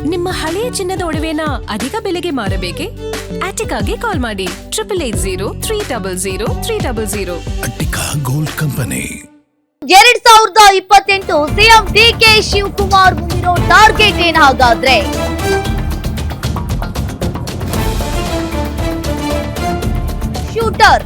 ನಿಮ್ಮ ಹಳೆಯ ಚಿನ್ನದ ಒಡವೆನ ಅಧಿಕ ಬೆಲೆಗೆ ಮಾರಬೇಕೆ? ಆಟಿಕಾಗೆ ಕಾಲ್ ಮಾಡಿ 8880 Attica gold company. 2028 CM DK Shivakumar ಮುಂದಿರೋ ಟಾರ್ಗೆಟ್ ಏನ್ ಹಾಗಾದ್ರೆ? ಶೂಟರ್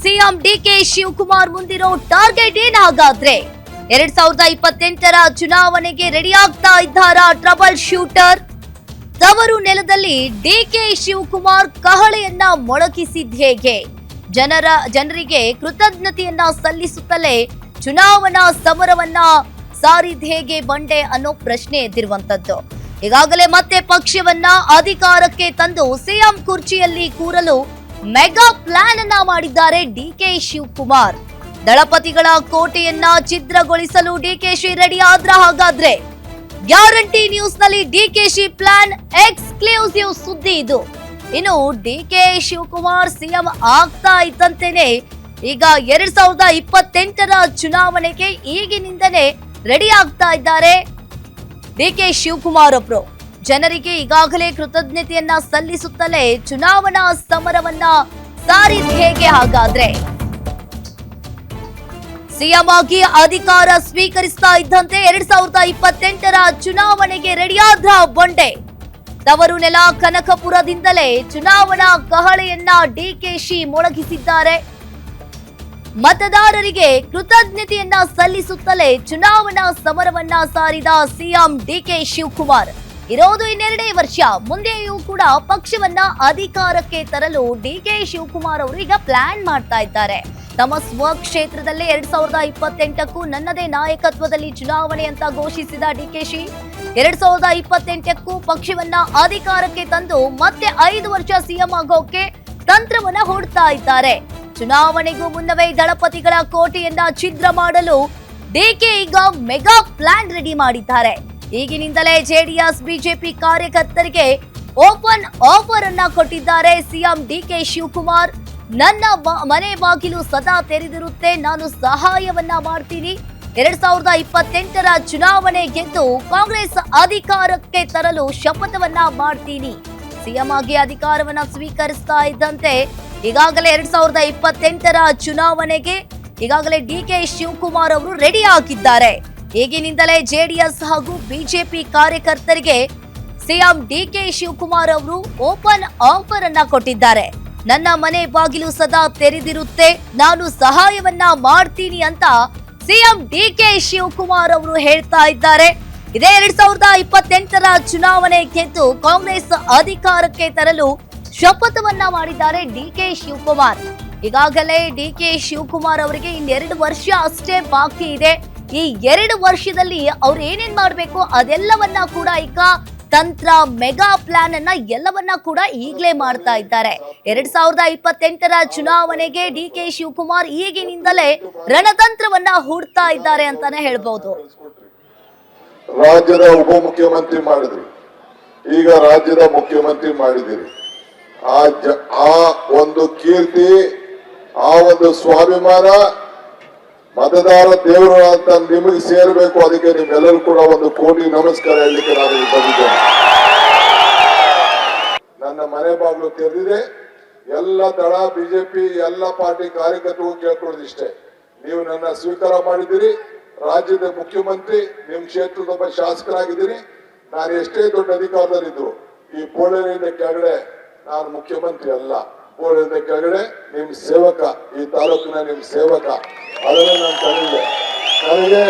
ಸಿಎಂ ಡಿಕೆ ಶಿವಕುಮಾರ್ ಮುಂದಿರೋ ಟಾರ್ಗೆಟ್ ಏನ್ ಹಾಗಾದ್ರೆ? 2028ರ ಚುನಾವಣೆಗೆ ರೆಡಿ ಆಗ್ತಾ ಇದ್ದಾರಾ ಟ್ರಬಲ್ ಶೂಟರ್? ತವರು ನೆಲದಲ್ಲಿ ಡಿಕೆ ಶಿವಕುಮಾರ್ ಕಹಳೆಯನ್ನ ಮೊಳಗಿಸಿದ್ ಹೇಗೆ? ಜನರಿಗೆ ಕೃತಜ್ಞತೆಯನ್ನ ಸಲ್ಲಿಸುತ್ತಲೇ ಚುನಾವಣಾ ಸಮರವನ್ನ ಸಾರಿದ್ ಹೇಗೆ ಬಂಡೆ ಅನ್ನೋ ಪ್ರಶ್ನೆ ಎದ್ದಿರುವಂತದ್ದು. ಈಗಾಗಲೇ ಮತ್ತೆ ಪಕ್ಷವನ್ನ ಅಧಿಕಾರಕ್ಕೆ ತಂದು ಸಿಎಂ ಕುರ್ಚಿಯಲ್ಲಿ ಕೂರಲು ಮೆಗಾ ಪ್ಲಾನ್ ಅನ್ನ ಮಾಡಿದ್ದಾರೆ ಡಿಕೆ ಶಿವಕುಮಾರ್. ದಳಪತಿಗಳ ಕೋಟೆಯನ್ನ ಛಿದ್ರಗೊಳಿಸಲು ಡಿಕೆಶಿ ರೆಡಿ ಆದ್ರ ಹಾಗಾದ್ರೆ? ಗ್ಯಾರಂಟಿ ನ್ಯೂಸ್ ನಲ್ಲಿ ಡಿಕೆಶಿ ಪ್ಲಾನ್ ಎಕ್ಸ್ಕ್ಲೂಸಿವ್ ಸುದ್ದಿ ಇದು. ಇನ್ನು ಡಿಕೆ ಶಿವಕುಮಾರ್ ಸಿಎಂ ಆಗ್ತಾ ಇದ್ದಂತೆನೆ ಈಗ 2028ರ ಚುನಾವಣೆಗೆ ಈಗಿನಿಂದಲೇ ರೆಡಿ ಆಗ್ತಾ ಇದ್ದಾರೆ ಡಿಕೆ ಶಿವಕುಮಾರ್ ಅವರು. ಜನರಿಗೆ ಈಗಾಗಲೇ ಕೃತಜ್ಞತೆಯನ್ನ ಸಲ್ಲಿಸುತ್ತಲೇ ಚುನಾವಣಾ ಸಮರವನ್ನ ಸಾರಿದ್ ಹೇಗೆ ಹಾಗಾದ್ರೆ? ಸಿಎಂ ಆಗಿ ಅಧಿಕಾರ ಸ್ವೀಕರಿಸ್ತಾ ಇದ್ದಂತೆ 2028ರ ಚುನಾವಣೆಗೆ ರೆಡಿಯಾದ್ರ ಬಂಡೆ. ತವರು ನೆಲ ಕನಕಪುರದಿಂದಲೇ ಚುನಾವಣಾ ಕಹಳೆಯನ್ನ ಡಿಕೆಶಿ ಮೊಳಗಿಸಿದ್ದಾರೆ. ಮತದಾರರಿಗೆ ಕೃತಜ್ಞತೆಯನ್ನ ಸಲ್ಲಿಸುತ್ತಲೇ ಚುನಾವಣಾ ಸಮರವನ್ನ ಸಾರಿದ ಸಿಎಂ ಡಿಕೆ ಶಿವಕುಮಾರ್. ಇರೋದು 2 ವರ್ಷ, ಮುಂದೆಯೂ ಕೂಡ ಪಕ್ಷವನ್ನ ಅಧಿಕಾರಕ್ಕೆ ತರಲು ಡಿಕೆ ಶಿವಕುಮಾರ್ ಅವರು ಈಗ ಪ್ಲಾನ್ ಮಾಡ್ತಾ ಇದ್ದಾರೆ. ತಮ್ಮ ಸ್ವಕ್ಷೇತ್ರದಲ್ಲೇ 2028ಕ್ಕೂ ನನ್ನದೇ ನಾಯಕತ್ವದಲ್ಲಿ ಚುನಾವಣೆ ಅಂತ ಘೋಷಿಸಿದ ಡಿಕೆಶಿ 2028ಕ್ಕೂ ಪಕ್ಷವನ್ನ ಅಧಿಕಾರಕ್ಕೆ ತಂದು ಮತ್ತೆ 5 ವರ್ಷ ಸಿಎಂ ಆಗೋಕೆ ತಂತ್ರವನ್ನ ಹೂಡ್ತಾ ಇದ್ದಾರೆ. ಚುನಾವಣೆಗೂ ಮುನ್ನವೇ ದಳಪತಿಗಳ ಕೋಟೆಯನ್ನ ಛಿದ್ರ ಮಾಡಲು ಡಿಕೆ ಈಗ ಮೆಗಾ ಪ್ಲಾನ್ ರೆಡಿ ಮಾಡಿದ್ದಾರೆ. ಈಗಿನಿಂದಲೇ ಜೆಡಿಎಸ್ ಬಿಜೆಪಿ ಕಾರ್ಯಕರ್ತರಿಗೆ ಓಪನ್ ಆಫರ್ ಅನ್ನ ಕೊಟ್ಟಿದ್ದಾರೆ ಸಿಎಂ ಡಿಕೆ ಶಿವಕುಮಾರ್. ನನ್ನ ಮನೆ ಬಾಗಿಲು ಸದಾ ತೆರೆದಿರುತ್ತೆ, ನಾನು ಸಹಾಯವನ್ನ ಮಾಡ್ತೀನಿ. 2028ರ ಚುನಾವಣೆ ಗೆದ್ದು ಕಾಂಗ್ರೆಸ್ ಅಧಿಕಾರಕ್ಕೆ ತರಲು ಶಪಥವನ್ನ ಮಾಡ್ತೀನಿ. ಸಿಎಂ ಆಗಿ ಅಧಿಕಾರವನ್ನ ಸ್ವೀಕರಿಸ್ತಾ ಇದ್ದಂತೆ ಈಗಾಗಲೇ 2028ರ ಚುನಾವಣೆಗೆ ಈಗಾಗಲೇ ಡಿಕೆ ಶಿವಕುಮಾರ್ ಅವರು ರೆಡಿ ಆಗಿದ್ದಾರೆ. ಈಗಿನಿಂದಲೇ ಜೆಡಿಎಸ್ ಹಾಗೂ ಬಿಜೆಪಿ ಕಾರ್ಯಕರ್ತರಿಗೆ ಸಿಎಂ ಡಿಕೆ ಶಿವಕುಮಾರ್ ಅವರು ಓಪನ್ ಆಫರ್ ಅನ್ನ ಕೊಟ್ಟಿದ್ದಾರೆ. ನನ್ನ ಮನೆ ಬಾಗಿಲು ಸದಾ ತೆರೆದಿರುತ್ತೆ, ನಾನು ಸಹಾಯವನ್ನ ಮಾಡ್ತೀನಿ ಅಂತ ಸಿಎಂ ಡಿಕೆ ಶಿವಕುಮಾರ್ ಅವರು ಹೇಳ್ತಾ ಇದ್ದಾರೆ. ಇದೇ 2028ರ ಚುನಾವಣೆ ಗೆದ್ದು ಕಾಂಗ್ರೆಸ್ ಅಧಿಕಾರಕ್ಕೆ ತರಲು ಶಪಥವನ್ನ ಮಾಡಿದ್ದಾರೆ ಡಿಕೆ ಶಿವಕುಮಾರ್. ಈಗಾಗಲೇ ಡಿಕೆ ಶಿವಕುಮಾರ್ ಅವರಿಗೆ 2 ವರ್ಷ ಅಷ್ಟೇ ಬಾಕಿ ಇದೆ. ಈ 2 ವರ್ಷದಲ್ಲಿ ಅವ್ರು ಏನೇನ್ ಮಾಡ್ಬೇಕು ಅದೆಲ್ಲವನ್ನ ಕೂಡ ಈಗ ತಂತ್ರ ಮೆಗಾ ಪ್ಲಾನ್ ಅನ್ನ ಎಲ್ಲವನ್ನ ಕೂಡ ಈಗಲೇ ಮಾಡ್ತಾ ಇದ್ದಾರೆ. 2028ರ ಚುನಾವಣೆಗೆ ಡಿಕೆ ಶಿವಕುಮಾರ್ ಈಗಿನಿಂದಲೇ ರಣತಂತ್ರವನ್ನ ಹೂಡ್ತಾ ಇದ್ದಾರೆ ಅಂತಾನೆ ಹೇಳ್ಬಹುದು. ರಾಜ್ಯದ ಉಪಮುಖ್ಯಮಂತ್ರಿ ಮಾಡಿದ್ರಿ, ಈಗ ರಾಜ್ಯದ ಮುಖ್ಯಮಂತ್ರಿ ಮಾಡಿದಿರಿ. ಆ ಒಂದು ಕೀರ್ತಿ, ಆ ಒಂದು ಸ್ವಾಭಿಮಾನ ಮತದಾರ ದೇವರು ಅಂತ ನಿಮಗೆ ಸೇರಬೇಕು. ಅದಕ್ಕೆ ನಿಮ್ಮೆಲ್ಲರೂ ಕೂಡ ಒಂದು ಕೋಟಿ ನಮಸ್ಕಾರ ಹೇಳಲಿಕ್ಕೆ ನಾನು ಬಂದಿದ್ದೇನೆ. ನನ್ನ ಮನೆ ಬಾಗಿಲು ತೆರೆದಿದೆ. ಎಲ್ಲ ದಳ ಬಿಜೆಪಿ ಎಲ್ಲ ಪಾರ್ಟಿ ಕಾರ್ಯಕರ್ತರು ಕೇಳ್ಕೊಳ್ಳೋದಿಷ್ಟೇ, ನೀವು ನನ್ನ ಸ್ವೀಕಾರ ಮಾಡಿದಿರಿ, ರಾಜ್ಯದ ಮುಖ್ಯಮಂತ್ರಿ, ನಿಮ್ ಕ್ಷೇತ್ರದ ಒಬ್ಬ ಶಾಸಕರಾಗಿದ್ದೀನಿ. ನಾನು ಎಷ್ಟೇ ದೊಡ್ಡ ಅಧಿಕಾರದಲ್ಲಿದ್ರು ಈ ಪೋಳೆಯಿಂದ ಕೆಳಗಡೆ ನಾನು ಮುಖ್ಯಮಂತ್ರಿ ಅಲ್ಲ. ಪೋಳೆಯಿಂದ ಕೆಳಗಡೆ ನಿಮ್ ಸೇವಕ, ಈ ತಾಲೂಕಿನ ನಿಮ್ ಸೇವಕ. ಅದನ್ನ ನಾನು ತಂದಿದ್ದೆ. ನನಗೆ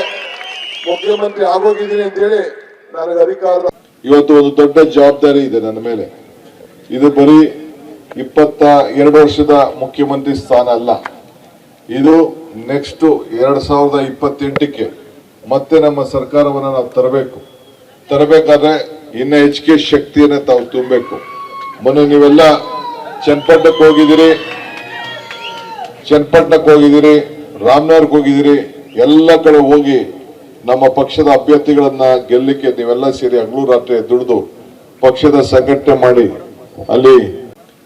ಮುಖ್ಯಮಂತ್ರಿ ಆಗೋಗಿದ್ದೀನಿ ಅಂತ ಹೇಳಿ ನನಗೆ ಅಧಿಕಾರದ ಇವತ್ತು ಒಂದು ದೊಡ್ಡ ಜವಾಬ್ದಾರಿ ಇದೆ ನನ್ನ ಮೇಲೆ. ಇದು ಬರೀ 22 ವರ್ಷದ ಮುಖ್ಯಮಂತ್ರಿ ಸ್ಥಾನ ಅಲ್ಲ. ಇದು ನೆಕ್ಸ್ಟ್ 2028ಕ್ಕೆ ಮತ್ತೆ ನಮ್ಮ ಸರ್ಕಾರವನ್ನು ನಾವು ತರಬೇಕಾದ್ರೆ ಇನ್ನ ಹೆಚ್ಚಿಗೆ ಶಕ್ತಿಯನ್ನ ತಾವು ತುಂಬಬೇಕು. ಮೊನ್ನೆ ನೀವೆಲ್ಲ ಚನ್ನಪಟ್ಟಣಕ್ಕೆ ಹೋಗಿದ್ದೀರಿ, ರಾಮನಗರಕ್ಕೆ ಹೋಗಿದ್ದೀರಿ. ಎಲ್ಲ ಕಡೆ ಹೋಗಿ ನಮ್ಮ ಪಕ್ಷದ ಅಭ್ಯರ್ಥಿಗಳನ್ನ ಗೆಲ್ಲಲಿಕ್ಕೆ ನೀವೆಲ್ಲ ಸೇರಿ ಹಗಲು ರಾತ್ರಿ ದುಡಿದು ಪಕ್ಷದ ಸಂಘಟನೆ ಮಾಡಿ ಅಲ್ಲಿ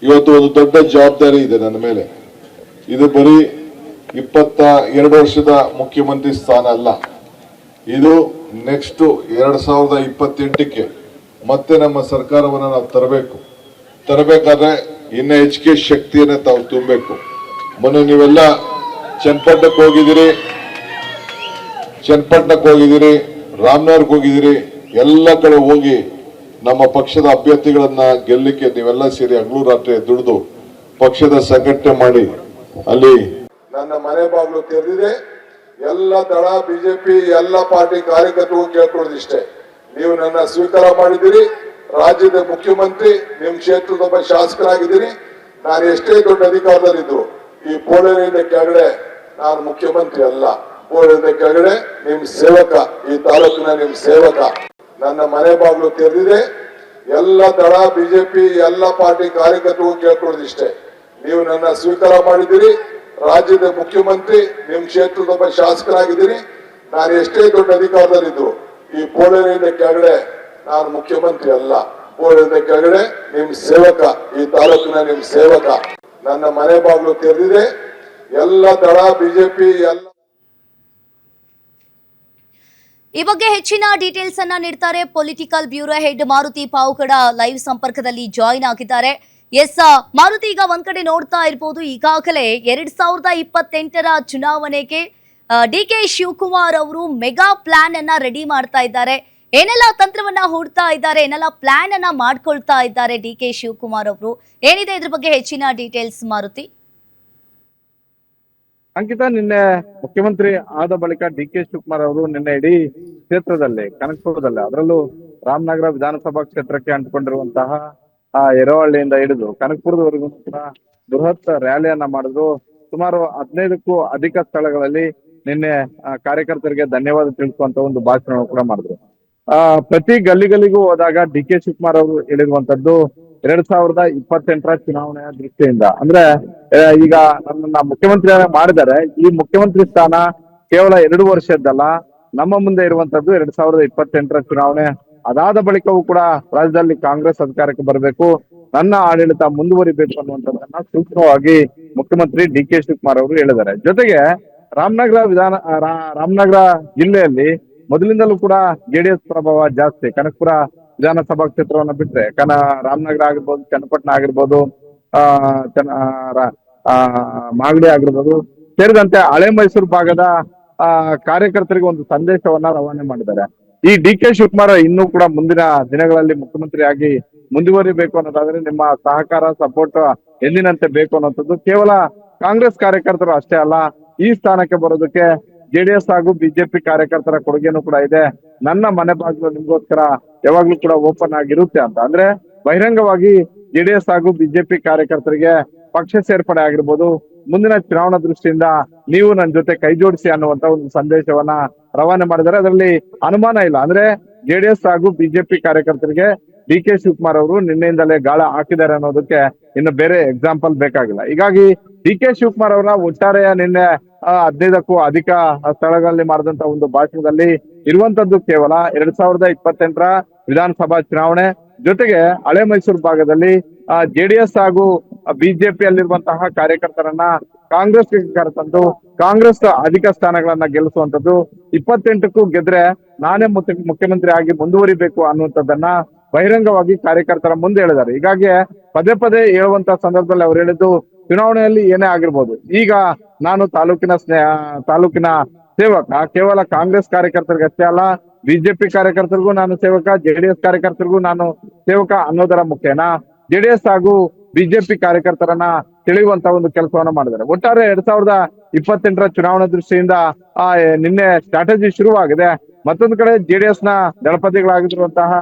ಇವತ್ತು ಒಂದು ದೊಡ್ಡ ಜವಾಬ್ದಾರಿ ಇದೆ ನನ್ನ ಮೇಲೆ. ಇದು ಬರೀ 22 ವರ್ಷದ ಮುಖ್ಯಮಂತ್ರಿ ಸ್ಥಾನ ಅಲ್ಲ. ಇದು ನೆಕ್ಸ್ಟ್ 2028ಕ್ಕೆ ಮತ್ತೆ ನಮ್ಮ ಸರ್ಕಾರವನ್ನು ನಾವು ತರಬೇಕಾದ್ರೆ ಇನ್ನ ಹೆಚ್ಚಿಗೆ ಶಕ್ತಿಯನ್ನ ತಾವು ತುಂಬಬೇಕು. ಮೊನ್ನೆ ನೀವೆಲ್ಲ ಚನ್ನಪಟ್ಟಣಕ್ಕೆ ಹೋಗಿದ್ದೀರಿ, ರಾಮನಗರಕ್ಕೆ ಹೋಗಿದ್ದೀರಿ. ಎಲ್ಲ ಕಡೆ ಹೋಗಿ ನಮ್ಮ ಪಕ್ಷದ ಅಭ್ಯರ್ಥಿಗಳನ್ನ ಗೆಲ್ಲಲಿಕ್ಕೆ ನೀವೆಲ್ಲ ಸೇರಿ ಹಗಲು ರಾತ್ರಿ ದುಡಿದು ಪಕ್ಷದ ಸಂಘಟನೆ ಮಾಡಿ ಅಲ್ಲಿ ನನ್ನ ಮನೆ ಬಾಗಿಲು ತೆರೆದಿದೆ. ಎಲ್ಲ ದಳ ಬಿಜೆಪಿ ಎಲ್ಲ ಪಾರ್ಟಿ ಕಾರ್ಯಕರ್ತರು ಕೇಳ್ಕೊಳ್ಳೋದಿಷ್ಟೇ, ನೀವು ನನ್ನ ಸ್ವೀಕಾರ ಮಾಡಿದ್ದೀರಿ. ರಾಜ್ಯದ ಮುಖ್ಯಮಂತ್ರಿ, ನಿಮ್ ಕ್ಷೇತ್ರದ ಒಬ್ಬ ಶಾಸಕರಾಗಿದ್ದೀನಿ. ನಾನು ಎಷ್ಟೇ ದೊಡ್ಡ ಅಧಿಕಾರದಲ್ಲಿದ್ರು ಈ ಪೋಳೆಯಿಂದ ಕೆಳಗಡೆ ನಾನು ಮುಖ್ಯಮಂತ್ರಿ ಅಲ್ಲ. ಪೋಳೆಯಿಂದ ಕೆಳಗಡೆ ನಿಮ್ ಸೇವಕ, ಈ ತಾಲೂಕಿನ ನಿಮ್ ಸೇವಕ. ನನ್ನ ಮನೆ ಬಾಗಿಲು ತೆರೆದಿದೆ. ಎಲ್ಲ ದಳ ಬಿಜೆಪಿ ಎಲ್ಲ ಪಾರ್ಟಿ ಕಾರ್ಯಕರ್ತರು ಕೇಳ್ಕೊಳ್ಳೋದಿಷ್ಟೇ, ನೀವು ನನ್ನ ಸ್ವೀಕಾರ ಮಾಡಿದ್ದೀರಿ. ರಾಜ್ಯದ ಮುಖ್ಯಮಂತ್ರಿ, ನಿಮ್ ಕ್ಷೇತ್ರದ ಒಬ್ಬ ಶಾಸಕರಾಗಿದ್ದೀನಿ. ನಾನು ಎಷ್ಟೇ ದೊಡ್ಡ ಅಧಿಕಾರದಲ್ಲಿದ್ರು ಈ ಪೋಳೆಯಿಂದ ಕೆಳಗಡೆ ನಾನು ಮುಖ್ಯಮಂತ್ರಿ ಅಲ್ಲ. ಪೋಳೆಯಿಂದ ಕೆಳಗಡೆ ನಿಮ್ ಸೇವಕ, ಈ ತಾಲೂಕಿನ ನಿಮ್ ಸೇವಕ. ನನ್ನ ಮನೆ ಬಾಗಿಲು ತೆರೆದಿದೆ. ಎಲ್ಲ ದಳ ಬಿಜೆಪಿ ಎಲ್ಲ ಈ ಬಗ್ಗೆ ಹೆಚ್ಚಿನ ಡೀಟೇಲ್ಸ್ ಅನ್ನ ನೀಡ್ತಾರೆ political bureau head Maruti Pavugada live ಸಂಪರ್ಕದಲ್ಲಿ ಜಾಯಿನ್ ಆಗಿದ್ದಾರೆ. ಎಸ್ ಮಾರುತಿ, ಈಗ ಒಂದ್ ಕಡೆ ನೋಡ್ತಾ ಇರ್ಬೋದು, ಈಗಾಗಲೇ 2028ರ ಚುನಾವಣೆಗೆ ಡಿ.ಕೆ. ಶಿವಕುಮಾರ್ ಅವರು ಮೆಗಾ ಪ್ಲಾನ್ ಅನ್ನ ರೆಡಿ ಮಾಡ್ತಾ ಇದ್ದಾರೆ. ಏನೆಲ್ಲ ತಂತ್ರವನ್ನ ಹೂಡ್ತಾ ಇದ್ದಾರೆ, ಏನೆಲ್ಲ ಪ್ಲಾನ್ ಅನ್ನ ಮಾಡ್ಕೊಳ್ತಾ ಇದ್ದಾರೆ ಡಿ.ಕೆ. ಶಿವಕುಮಾರ್ ಅವರು, ಏನಿದೆ ಇದ್ರ ಬಗ್ಗೆ ಹೆಚ್ಚಿನ ಡೀಟೇಲ್ಸ್ ಮಾರುತಿ? ಅಂಕಿತಾ, ನಿನ್ನೆ ಮುಖ್ಯಮಂತ್ರಿ ಆದ ಬಳಿಕ ಡಿ.ಕೆ. ಶಿವಕುಮಾರ್ ಅವರು ನಿನ್ನೆ ಇಡೀ ಕ್ಷೇತ್ರದಲ್ಲಿ, ಕನಕಪುರದಲ್ಲಿ, ಅದರಲ್ಲೂ ರಾಮನಗರ ವಿಧಾನಸಭಾ ಕ್ಷೇತ್ರಕ್ಕೆ ಅಂಟಿಕೊಂಡಿರುವಂತಹ ಎರವಳ್ಳಿಯಿಂದ ಹಿಡಿದು ಕನಕಪುರದವರೆಗೂ ಕೂಡ ಬೃಹತ್ ರ್ಯಾಲಿಯನ್ನ ಮಾಡಿದ್ರು. ಸುಮಾರು 15ಕ್ಕೂ ಅಧಿಕ ಸ್ಥಳಗಳಲ್ಲಿ ನಿನ್ನೆ ಕಾರ್ಯಕರ್ತರಿಗೆ ಧನ್ಯವಾದ ತಿಳಿಸುವಂತ ಒಂದು ಭಾಷಣ ಕೂಡ ಮಾಡಿದ್ರು. ಪ್ರತಿ ಗಲ್ಲಿಗೂ ಹೋದಾಗ ಡಿ.ಕೆ. ಶಿವಕುಮಾರ್ ಅವರು ಹೇಳಿರುವಂತದ್ದು 2028ರ ಚುನಾವಣೆಯ ದೃಷ್ಟಿಯಿಂದ, ಅಂದ್ರೆ ಈಗ ನನ್ನನ್ನ ಮುಖ್ಯಮಂತ್ರಿ ಮಾಡಿದ್ದಾರೆ, ಈ ಮುಖ್ಯಮಂತ್ರಿ ಸ್ಥಾನ ಕೇವಲ 2 ವರ್ಷದ್ದಲ್ಲ, ನಮ್ಮ ಮುಂದೆ ಇರುವಂತದ್ದು 2028ರ ಚುನಾವಣೆ. ಅದಾದ ಬಳಿಕವೂ ಕೂಡ ರಾಜ್ಯದಲ್ಲಿ ಕಾಂಗ್ರೆಸ್ ಅಧಿಕಾರಕ್ಕೆ ಬರಬೇಕು, ನನ್ನ ಆಡಳಿತ ಮುಂದುವರಿಬೇಕು ಅನ್ನುವಂಥದ್ದನ್ನ ಸೂಕ್ಷ್ಮವಾಗಿ ಮುಖ್ಯಮಂತ್ರಿ ಡಿ.ಕೆ. ಶಿವಕುಮಾರ್ ಅವರು ಹೇಳಿದ್ದಾರೆ. ಜೊತೆಗೆ ರಾಮನಗರ ಜಿಲ್ಲೆಯಲ್ಲಿ ಮೊದಲಿಂದಲೂ ಕೂಡ ಜೆಡಿಎಸ್ ಪ್ರಭಾವ ಜಾಸ್ತಿ. ಕನಕಪುರ ವಿಧಾನಸಭಾ ಕ್ಷೇತ್ರವನ್ನ ಬಿಟ್ರೆ ರಾಮನಗರ ಆಗಿರ್ಬೋದು, ಚನ್ನಪಟ್ಟಣ ಆಗಿರ್ಬೋದು, ಮಾಗಡಿ ಆಗಿರ್ಬೋದು ಸೇರಿದಂತೆ ಹಳೆ ಮೈಸೂರು ಭಾಗದ ಕಾರ್ಯಕರ್ತರಿಗೆ ಒಂದು ಸಂದೇಶವನ್ನ ರವಾನೆ ಮಾಡಿದ್ದಾರೆ. ಈ ಡಿ.ಕೆ. ಶಿವಕುಮಾರ್ ಇನ್ನೂ ಕೂಡ ಮುಂದಿನ ದಿನಗಳಲ್ಲಿ ಮುಖ್ಯಮಂತ್ರಿಯಾಗಿ ಮುಂದುವರಿಬೇಕು ಅನ್ನೋದಾದ್ರೆ ನಿಮ್ಮ ಸಹಕಾರ, ಸಪೋರ್ಟ್ ಎಂದಿನಂತೆ ಬೇಕು ಅನ್ನೋಂಥದ್ದು ಕೇವಲ ಕಾಂಗ್ರೆಸ್ ಕಾರ್ಯಕರ್ತರು ಅಷ್ಟೇ ಅಲ್ಲ, ಈ ಸ್ಥಾನಕ್ಕೆ ಬರೋದಕ್ಕೆ ಜೆಡಿಎಸ್ ಹಾಗೂ ಬಿಜೆಪಿ ಕಾರ್ಯಕರ್ತರ ಕೊಡುಗೆನೂ ಕೂಡ ಇದೆ. ನನ್ನ ಮನೆ ಬಾಗಿಲು ನಿಮ್ಗೋಸ್ಕರ ಯಾವಾಗ್ಲೂ ಕೂಡ ಓಪನ್ ಆಗಿರುತ್ತೆ ಅಂತ, ಅಂದ್ರೆ ಬಹಿರಂಗವಾಗಿ ಜೆಡಿಎಸ್ ಹಾಗೂ ಬಿಜೆಪಿ ಕಾರ್ಯಕರ್ತರಿಗೆ ಪಕ್ಷ ಸೇರ್ಪಡೆ ಆಗಿರ್ಬೋದು, ಮುಂದಿನ ಚುನಾವಣಾ ದೃಷ್ಟಿಯಿಂದ ನೀವು ನನ್ನ ಜೊತೆ ಕೈ ಜೋಡಿಸಿ ಅನ್ನುವಂತ ಒಂದು ಸಂದೇಶವನ್ನ ರವಾನೆ ಮಾಡಿದ್ದಾರೆ. ಅದರಲ್ಲಿ ಅನುಮಾನ ಇಲ್ಲ. ಅಂದ್ರೆ ಜೆಡಿಎಸ್ ಹಾಗೂ ಬಿಜೆಪಿ ಕಾರ್ಯಕರ್ತರಿಗೆ ಡಿ.ಕೆ. ಶಿವಕುಮಾರ್ ಅವರು ನಿನ್ನೆಯಿಂದಲೇ ಗಾಳ ಹಾಕಿದ್ದಾರೆ ಅನ್ನೋದಕ್ಕೆ ಇನ್ನು ಬೇರೆ ಎಕ್ಸಾಂಪಲ್ ಬೇಕಾಗಿಲ್ಲ. ಹೀಗಾಗಿ ಡಿ.ಕೆ. ಶಿವಕುಮಾರ್ ಅವರ ಒಟ್ಟಾರೆಯ ನಿನ್ನೆ 15ಕ್ಕೂ ಅಧಿಕ ಸ್ಥಳಗಳಲ್ಲಿ ಮಾಡಿದಂತ ಒಂದು ಭಾಷಣದಲ್ಲಿ ಇರುವಂತದ್ದು ಕೇವಲ 2028ರ ವಿಧಾನಸಭಾ ಚುನಾವಣೆ, ಜೊತೆಗೆ ಹಳೆ ಮೈಸೂರು ಭಾಗದಲ್ಲಿ ಜೆಡಿಎಸ್ ಹಾಗೂ ಬಿಜೆಪಿ ಅಲ್ಲಿರುವಂತಹ ಕಾರ್ಯಕರ್ತರನ್ನ ಕಾಂಗ್ರೆಸ್ಗೆ ಕರೆತಂದು ಕಾಂಗ್ರೆಸ್ ಅಧಿಕ ಸ್ಥಾನಗಳನ್ನ ಗೆಲ್ಲಿಸುವಂತದ್ದು, 28ಕ್ಕೂ ಗೆದ್ರೆ ನಾನೇ ಮುಖ್ಯಮಂತ್ರಿ ಆಗಿ ಮುಂದುವರಿಬೇಕು ಅನ್ನುವಂಥದ್ದನ್ನ ಬಹಿರಂಗವಾಗಿ ಕಾರ್ಯಕರ್ತರ ಮುಂದೆ ಹೇಳಿದ್ದಾರೆ. ಹೀಗಾಗಿ ಪದೇ ಪದೇ ಹೇಳುವಂತ ಸಂದರ್ಭದಲ್ಲಿ ಅವ್ರು ಹೇಳಿದ್ದು ಚುನಾವಣೆಯಲ್ಲಿ ಏನೇ ಆಗಿರ್ಬೋದು, ಈಗ ನಾನು ತಾಲೂಕಿನ ಸೇವಕ. ಕೇವಲ ಕಾಂಗ್ರೆಸ್ ಕಾರ್ಯಕರ್ತರಿಗೆ ಅಷ್ಟೇ ಅಲ್ಲ, ಬಿಜೆಪಿ ಕಾರ್ಯಕರ್ತರಿಗೂ ನಾನು ಸೇವಕ, ಜೆಡಿಎಸ್ ಕಾರ್ಯಕರ್ತರಿಗೂ ನಾನು ಸೇವಕ ಅನ್ನೋದರ ಮುಖೇನ ಜೆಡಿಎಸ್ ಹಾಗೂ ಬಿಜೆಪಿ ಕಾರ್ಯಕರ್ತರನ್ನ ತಿಳಿಯುವಂತ ಒಂದು ಕೆಲಸವನ್ನ ಮಾಡಿದ್ದಾರೆ. ಒಟ್ಟಾರೆ 2028ರ ಚುನಾವಣಾ ದೃಷ್ಟಿಯಿಂದ ನಿನ್ನೆ ಸ್ಟ್ರಾಟಜಿ ಶುರುವಾಗಿದೆ. ಮತ್ತೊಂದು ಕಡೆ ಜೆಡಿಎಸ್ ನ ದಳಪತಿಗಳಾಗಿರುವಂತಹ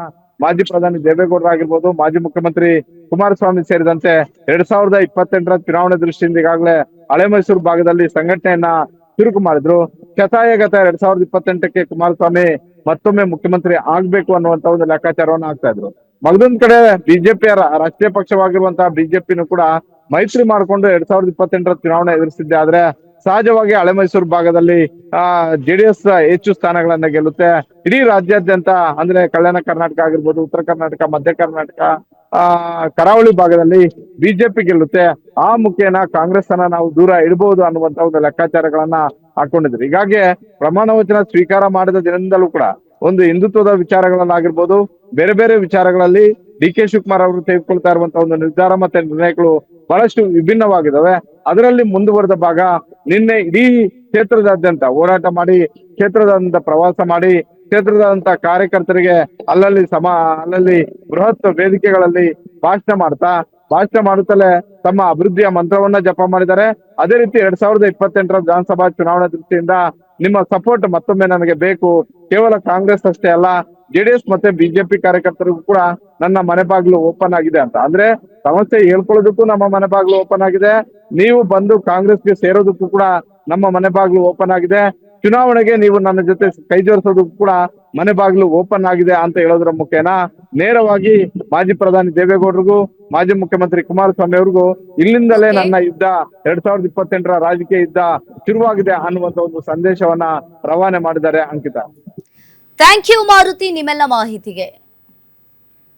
ಮಾಜಿ ಪ್ರಧಾನಿ ದೇವೇಗೌಡರು ಆಗಿರ್ಬೋದು, ಮಾಜಿ ಮುಖ್ಯಮಂತ್ರಿ ಕುಮಾರಸ್ವಾಮಿ ಸೇರಿದಂತೆ 2028ರ ಚುನಾವಣೆ ದೃಷ್ಟಿಯಿಂದ ಈಗಾಗಲೇ ಹಳೆ ಮೈಸೂರು ಭಾಗದಲ್ಲಿ ಸಂಘಟನೆಯನ್ನ ಚುರುಕು ಮಾಡಿದ್ರು. ಶತಾಯಗತ 2028ಕ್ಕೆ ಕುಮಾರಸ್ವಾಮಿ ಮತ್ತೊಮ್ಮೆ ಮುಖ್ಯಮಂತ್ರಿ ಆಗ್ಬೇಕು ಅನ್ನುವಂತ ಒಂದು ಲೆಕ್ಕಾಚಾರವನ್ನು ಹಾಕ್ತಾ ಇದ್ರು. ಮಗದೊಂದ್ ಕಡೆ ಬಿಜೆಪಿಯ ರಾಷ್ಟ್ರೀಯ ಪಕ್ಷವಾಗಿರುವಂತಹ ಬಿಜೆಪಿನೂ ಕೂಡ ಮೈತ್ರಿ ಮಾಡಿಕೊಂಡು 2028ರ ಚುನಾವಣೆ ಎದುರಿಸಿದ್ದೆ. ಆದ್ರೆ ಸಹಜವಾಗಿ ಹಳೆ ಮೈಸೂರು ಭಾಗದಲ್ಲಿ ಜೆಡಿಎಸ್ ಹೆಚ್ಚು ಸ್ಥಾನಗಳನ್ನ ಗೆಲ್ಲುತ್ತೆ. ಇಡೀ ರಾಜ್ಯಾದ್ಯಂತ ಅಂದ್ರೆ ಕಲ್ಯಾಣ ಕರ್ನಾಟಕ ಆಗಿರ್ಬೋದು, ಉತ್ತರ ಕರ್ನಾಟಕ, ಮಧ್ಯ ಕರ್ನಾಟಕ, ಕರಾವಳಿ ಭಾಗದಲ್ಲಿ ಬಿಜೆಪಿ ಗೆಲ್ಲುತ್ತೆ. ಆ ಮುಖೇನ ಕಾಂಗ್ರೆಸ್ ಅನ್ನ ನಾವು ದೂರ ಇಡಬಹುದು ಅನ್ನುವಂತ ಒಂದು ಲೆಕ್ಕಾಚಾರಗಳನ್ನ ಹಾಕೊಂಡಿದ್ರು. ಹೀಗಾಗಿ ಪ್ರಮಾಣ ವಚನ ಸ್ವೀಕಾರ ಮಾಡಿದ ದಿನದಿಂದಲೂ ಕೂಡ ಒಂದು ಹಿಂದುತ್ವದ ವಿಚಾರಗಳನ್ನಾಗಿರ್ಬೋದು, ಬೇರೆ ಬೇರೆ ವಿಚಾರಗಳಲ್ಲಿ ಡಿ ಕೆ ಶಿವಕುಮಾರ್ ಅವರು ತೆಗೆದುಕೊಳ್ತಾ ಇರುವಂತಹ ಒಂದು ನಿರ್ಧಾರ ಮತ್ತೆ ನಿರ್ಣಯಗಳು ಬಹಳಷ್ಟು ವಿಭಿನ್ನವಾಗಿದ್ದಾವೆ. ಅದರಲ್ಲಿ ಮುಂದುವರೆದ ಭಾಗ ನಿನ್ನೆ ಇಡೀ ಕ್ಷೇತ್ರದಾದ್ಯಂತ ಓಡಾಟ ಮಾಡಿ, ಕ್ಷೇತ್ರದಾದ್ಯಂತ ಪ್ರವಾಸ ಮಾಡಿ, ಕ್ಷೇತ್ರದಾದಂತ ಕಾರ್ಯಕರ್ತರಿಗೆ ಅಲ್ಲಲ್ಲಿ ಬೃಹತ್ ವೇದಿಕೆಗಳಲ್ಲಿ ಭಾಷಣ ಮಾಡುತ್ತಲೇ ತಮ್ಮ ಅಭಿವೃದ್ಧಿಯ ಮಂತ್ರವನ್ನ ಜಪ ಮಾಡಿದ್ದಾರೆ. ಅದೇ ರೀತಿ 2028ರ ವಿಧಾನಸಭಾ ಚುನಾವಣೆ ದೃಷ್ಟಿಯಿಂದ ನಿಮ್ಮ ಸಪೋರ್ಟ್ ಮತ್ತೊಮ್ಮೆ ನನಗೆ ಬೇಕು. ಕೇವಲ ಕಾಂಗ್ರೆಸ್ ಅಷ್ಟೇ ಅಲ್ಲ, ಜೆಡಿಎಸ್ ಮತ್ತೆ ಬಿಜೆಪಿ ಕಾರ್ಯಕರ್ತರಿಗೂ ಕೂಡ ನನ್ನ ಮನೆ ಬಾಗಿಲು ಓಪನ್ ಆಗಿದೆ ಅಂತ. ಅಂದ್ರೆ ಸಮಸ್ಯೆ ಹೇಳ್ಕೊಳ್ಳೋದಕ್ಕೂ ನಮ್ಮ ಮನೆ ಬಾಗಿಲು ಓಪನ್ ಆಗಿದೆ, ನೀವು ಬಂದು ಕಾಂಗ್ರೆಸ್ಗೆ ಸೇರೋದಕ್ಕೂ ಕೂಡ ನಮ್ಮ ಮನೆ ಬಾಗಿಲು ಓಪನ್ ಆಗಿದೆ, ಚುನಾವಣೆಗೆ ನೀವು ನನ್ನ ಜೊತೆ ಕೈ ಜೋಡಿಸೋದಕ್ಕೂ ಕೂಡ ಮನೆ ಬಾಗಿಲು ಓಪನ್ ಆಗಿದೆ ಅಂತ ಹೇಳೋದ್ರ ಮುಖೇನ ನೇರವಾಗಿ ಮಾಜಿ ಪ್ರಧಾನಿ ದೇವೇಗೌಡರಿಗೂ ಮಾಜಿ ಮುಖ್ಯಮಂತ್ರಿ ಕುಮಾರಸ್ವಾಮಿ ಅವ್ರಿಗೂ ಇಲ್ಲಿಂದಲೇ ನನ್ನ ಯುದ್ಧ 2028ರ ರಾಜಕೀಯ ಯುದ್ಧ ಶುರುವಾಗಿದೆ ಅನ್ನುವಂತ ಒಂದು ಸಂದೇಶವನ್ನ ರವಾನೆ ಮಾಡಿದ್ದಾರೆ. ಅಂಕಿತಾ, ಥ್ಯಾಂಕ್ ಯು ಮಾರುತಿ ನಿಮ್ಮೆಲ್ಲ ಮಾಹಿತಿಗೆ.